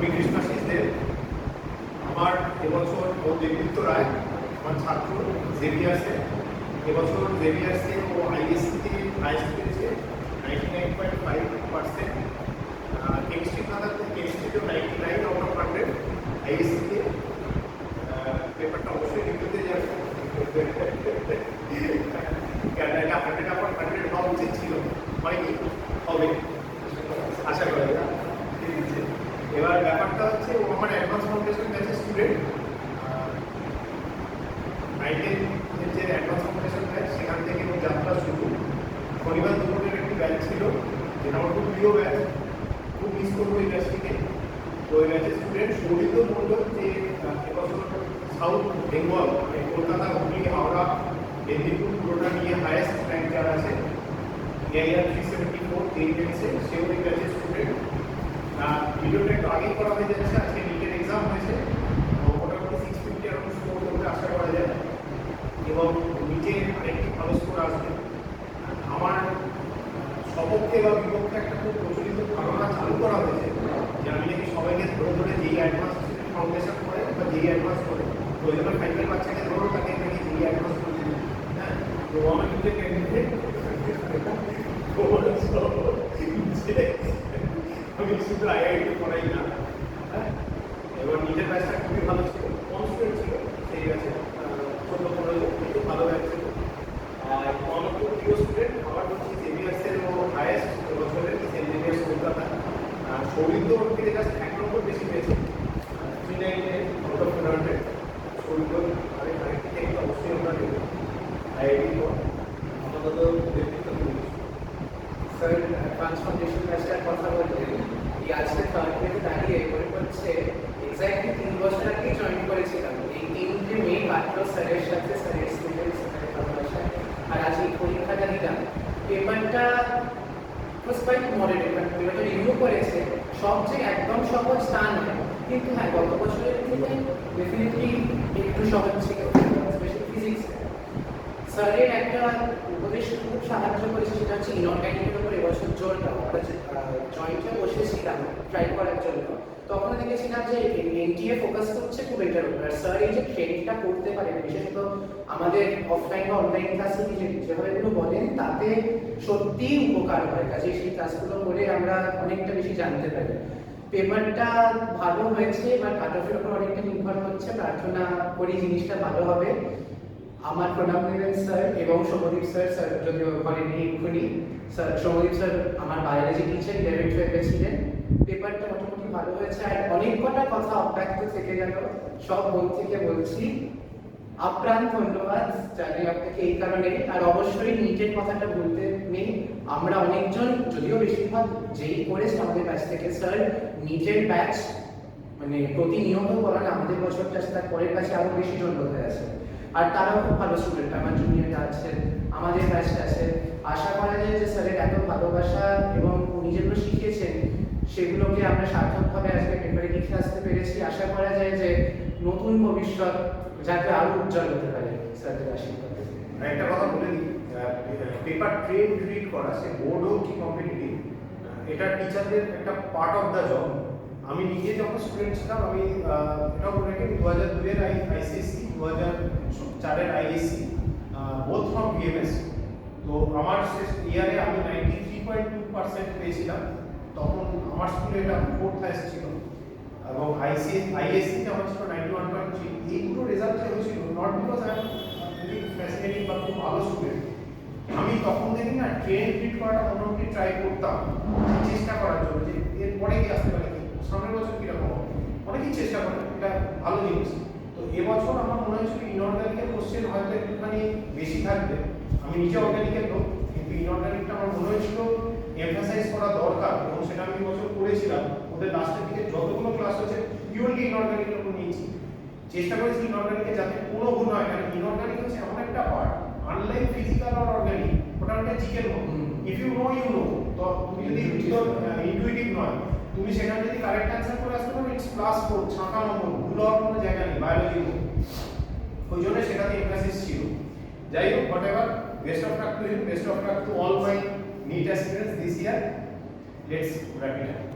আমি কৃষ্ণাশিস দেব। আমার এবছর ও দেবদূত রায়, আমার ছাত্র জেভিয়ার্সে। এবছর জেভিয়ার্সে ও আইএসসিতে হাইস্ট পেয়েছে 99.5%। কেমিস্ট্রি খাতাতে কেমিস্ট্রিতেও 99 আউট অফ 100। আইএসসিতে পেপারটা অবশ্যই রিভিউতে যাবে। কেন এটা 100 হওয়া উচিত ছিল, হয়নি, হবে আশা করা যায়। এবার ব্যাপারটা হচ্ছে ও আমার অ্যাডভান্স ফাউন্ডেশন ব্যাচের স্টুডেন্ট। 9-10 যে অ্যাডভান্স ফাউন্ডেশন ব্যাচ, সেখান থেকে ওর যাত্রা শুরু। শনিবার দুপুরের একটি ব্যাচ ছিল, যেটা আমার খুব প্রিয় ব্যাচ, খুব মিস করবো এই ব্যাচটিকে। তো ওই ব্যাচের স্টুডেন্ট সৌরিত মণ্ডল, যে এবছর সাউথ বেঙ্গল মানে কলকাতা, হুগলি, হাওড়া, মেদিনীপুর পুরোটা নিয়ে হায়েস্ট র্যাঙ্ক যার আছে, এআইআর 374 এইচএসে, সেও এই ব্যাচের স্টুডেন্ট। ভিডিওটা একটু আগেই করা হয়ে যাচ্ছে, আজকে নিটের এক্সাম হয়েছে, মোটামুটি 650 এরকম স্কোর করতে আশা করা যায়, এবং নিচে আরেকটি ভালো স্কোর আসবে। আমার সপক্ষে বা বিপক্ষে একটা খুব প্রচলিত ধারণা চালু করা হয়েছে যে আমি নাকি সবাইকে ধরে ধরে যেই অ্যাডভান্স ফাউন্ডেশন করে বা যেই অ্যাডভান্স করে, ওই জন্য ফাইনাল বাচ্চাকে ধরো, তাকে নাকি যেই অ্যাডভান্স করে দিই। হ্যাঁ, তো আমার নিজে ক্যান্ডিডেট আমি শুধু আইআইটি পড়াই না। হ্যাঁ, এবার নিজের ব্যাচটা খুবই ভালো ছিল, কম স্টুডেন্ট ছিল সেই ব্যাচে, 14-15 কিন্তু ভালো ব্যাচ ছিল। আর আমার খুব প্রিয় স্টুডেন্ট আমার হচ্ছে জেভিয়ার্সের ও হায়েস্ট বছরের সেন্ট জেভিয়ার্স কলকাতা। সৌরিত ওর থেকে জাস্ট 1 নম্বর বেশি পেয়েছে, 399 আউট অফ 400। সৌরিত আরেকটি থেকে অবশ্যই আমরা দেবো আইআইটি পর আপাতত ব্যক্তিগত। স্যার, অ্যাডভান্স ফাউন্ডেশন ব্যাচটার কথা বললেন, এই আজকে থার্ড ইয়ারে দাঁড়িয়ে মনে হচ্ছে এক্স্যাক্টলি 3 বছর আগেই জয়েন করেছিলাম এই 3টে মে মাত্র স্যারের সাথে, স্যারের স্টুডেন্ট, স্যারের ভালোবাসায়। আর আজ এই পরীক্ষাটা দিলাম। পেপারটা কোয়াইট মডারেট, পেপারটা রিভিউ করেছে, সব যে একদম সহজ তা নয়, কিন্তু হ্যাঁ গত বছরের থেকে ডেফিনেটলি একটু সহজ ছিল, স্পেশালি ফিজিক্স। স্যারের একটা উপদেশ খুব সাহায্য করেছে, সেটা হচ্ছে ইনঅর্গানিকের উপর এবছর জোরটা। আমরা জয়েন্টে বসেছিলাম ট্রাই করার জন্য, তখন দেখেছিলাম যে এনটিএ ফোকাস করছে খুব এটার উপর। আর স্যার এই যে ট্রেনিংটা করতে পারেন, বিশেষত আমাদের অফলাইন বা অনলাইন ক্লাসে যেভাবে এগুলো বলেন, তাতে সত্যিই উপকার হয়। কাজে সেই ক্লাসগুলো করে আমরা অনেকটা বেশি জানতে পারি। পেপারটা ভালো হয়েছে, এবার কাট অফের উপর অনেকটা নির্ভর হচ্ছে। প্রার্থনা করি জিনিসটা ভালো হবে। আমার প্রণাম নেবেন স্যার এবং সৌমদীপ স্যার। স্যার যদিও করেননি এক্ষুনি। স্যার সৌমদীপ স্যার আমার বায়োলজি টিচার, 11-12 ছিলেন। পেপারটা মোটামুটি ভালো হয়েছে। আর অনেক কটা কথা অব্যক্ত থেকে গেল, সব মন থেকে বলছি। আপ্রাণ ধন্যবাদ জানাই আপনাকে এই কারণে। আর অবশ্যই নিটের কথাটা বলতে নেই, আমরা অনেকজন, যদিও বেশিরভাগ যেই করেছে আমাদের ব্যাচ থেকে, স্যার নিটের ব্যাচ মানে প্রতিনিয়ত করান। আমাদের বছরটা তার পরের ব্যাচে আরো বেশি জন বোধ আছে। আর তারাও খুব ভালো স্টুডেন্ট, আমার জুনিয়ররা আছেন, আমাদের ব্যাচটা আছে। আশা করা যায় যে স্যারের এত ভালোবাসা এবং উনি যেগুলো শিখিয়েছেন সেগুলোকে আমরা সার্থকভাবে আজকে পেপারে লিখে আসতে পেরেছি। আশা করা যায় যে নতুন ভবিষ্যৎ যাতে আরো উজ্জ্বল হতে পারে স্যারদের আশীর্বাদে। একটা কথা বলে দিই, পেপার ট্রেন রিড করা, সে বোর্ড হোক কি কম্পিটিটিভ, এটা টিচারদের একটা পার্ট অফ দ্য জব। আমি নিজে যখন স্টুডেন্ট ছিলাম, আমি এটাও বলে রাখি, 2002-এর আইসিএসসি, 2004-এর আইএসসি, বোথ ফ্রম বিএমএস। তো আমার শেষ ইয়ারে আমি 93.2% পেয়েছিলাম। তখন আমার স্কুলে এটা 4th হাইস্ট ছিল, এবং আইএসসিতে আমার ছিল 91.3। এইগুলো রেজাল্ট হয়েছিল not because I am very fascinating বা খুব ভালো স্টুডেন্ট। আমি তখন দেখি না ট্রেন রিড করাটা মোটামুটি ট্রাই করতাম, চেষ্টা করার জন্য যে এরপরে কি আসতে পারে, কি সামনের বছর কীরকম হবে, অনেকেই চেষ্টা করে, এটা ভালো জিনিস। তো এবছর আমার মনে হয়েছিল ইনঅর্গানিকের কোশ্চেন হয়তো একটুখানি বেশি থাকবে। আমি নিজে অর্গানিকের লোক, কিন্তু ইনঅর্গানিকটা আমার মনে হয়েছিল এমফাসাইজ করা দরকার, এবং সেটা আমি বছর করেছিলাম। ওদের লাস্টের দিকে যতগুলো ক্লাস হচ্ছে পিওরলি ইনঅর্গানিকের উপর নিয়েছি, চেষ্টা করেছি ইনঅর্গানিকে যাতে কোনো ভুল হয়। কারণ ইনঅর্গানিক হচ্ছে এমন একটা পার্ট, আনলাইক ফিজিক্যাল আর অর্গানিক, ওটা একটা চিকেন মতো। If you know you know, তো তুমি যদি ইনটুইটিভ নয়, তুমি সেখানে যদি কারেক্ট অ্যান্সার করে আসতে পারো, ইটস +4, ছাঁকা নম্বর, ভুল হওয়ার কোনো জায়গা নেই বায়োলজি। ওই জন্য সেটাতে এমফাসিস ছিল। যাই হোক, whatever, best of luck to you, best of luck to all my NEET aspirants this year. Let's wrap it up.